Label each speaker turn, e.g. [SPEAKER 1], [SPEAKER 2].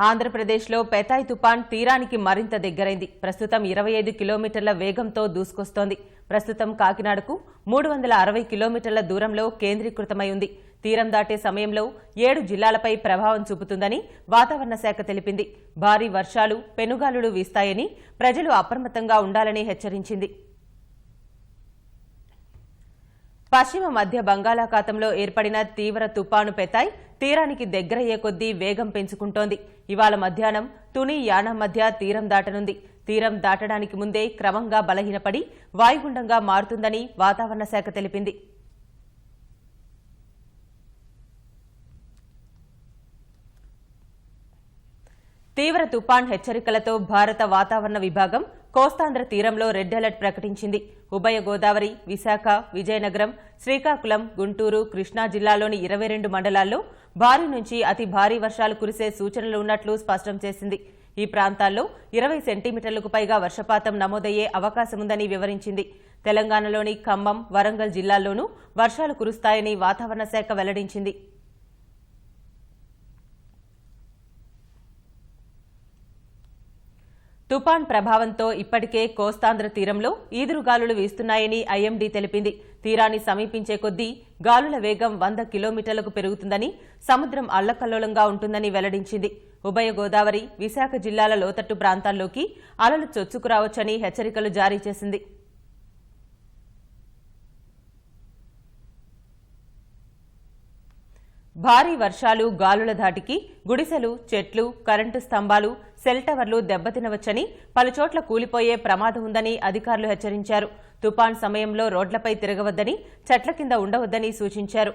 [SPEAKER 1] ఆంధ్రప్రదేశ్లో పెథాయ్ తుపాన్ తీరానికి మరింత దగ్గరైంది. ప్రస్తుతం 25 కిలోమీటర్ల వేగంతో దూసుకొస్తోంది. ప్రస్తుతం కాకినాడకు 360 కిలోమీటర్ల దూరంలో కేంద్రీకృతమై ఉంది. తీరం దాటే సమయంలో 7 జిల్లాలపై ప్రభావం చూపుతుందని వాతావరణ శాఖ తెలిపింది. భారీ వర్షాలు, పెనుగాలులు వీస్తాయని ప్రజలు అప్రమత్తంగా ఉండాలని హెచ్చరించింది. పశ్చిమ మధ్య బంగాళాఖాతంలో ఏర్పడిన తీవ్ర తుపాను పెథాయ్ తీరానికి దగ్గరయ్యే కొద్దీ వేగం పెంచుకుంటోంది. ఇవాళ మధ్యాహ్నం తుని, యానాం మధ్య తీరం దాటనుంది. తీరం దాటడానికి ముందే క్రమంగా బలహీనపడి వాయుగుండంగా మారుతుందని వాతావరణ శాఖ తెలిపింది. తీవ్ర తుపాన్ హెచ్చరికలతో భారత వాతావరణ విభాగం కోస్తాంధ్ర తీరంలో రెడ్ అలర్ట్ ప్రకటించింది. ఉభయ గోదావరి, విశాఖ, విజయనగరం, శ్రీకాకుళం, గుంటూరు, కృష్ణా జిల్లాలోని 22 మండలాల్లో భారీ నుంచి అతి భారీ వర్షాలు కురిసే సూచనలు ఉన్నట్లు స్పష్టం చేసింది. ఈ ప్రాంతాల్లో 20 సెంటీమీటర్లకు పైగా వర్షపాతం నమోదయ్యే అవకాశముందని వివరించింది. తెలంగాణలోని ఖమ్మం, వరంగల్ జిల్లాల్లోనూ వర్షాలు కురుస్తాయని వాతావరణ శాఖ వెల్లడించింది. తుపాన్ ప్రభావంతో ఇప్పటికే కోస్తాంధ్ర తీరంలో ఈదురుగాలులు వీస్తున్నాయని ఐఎండీ తెలిపింది. తీరాన్ని సమీపించే కొద్దీ గాలుల వేగం 100 కిలోమీటర్లకు పెరుగుతుందని, సముద్రం అల్లకల్లోలంగా ఉంటుందని వెల్లడించింది. ఉభయ గోదావరి, విశాఖ జిల్లాల లోతట్టు ప్రాంతాల్లోకి అలలు చొచ్చుకురావచ్చని హెచ్చరికలు జారీ చేసింది. భారీ వర్షాలు, గాలుల ధాటికి గుడిసెలు, చెట్లు, కరెంటు స్తంభాలు, సెల్ టవర్లు దెబ్బతినవచ్చని, పలుచోట్ల కూలిపోయే ప్రమాదం ఉందని అధికారులు హెచ్చరించారు. తుపాన్ సమయంలో రోడ్లపై తిరగవద్దని, చెట్ల కింద ఉండవద్దని సూచించారు.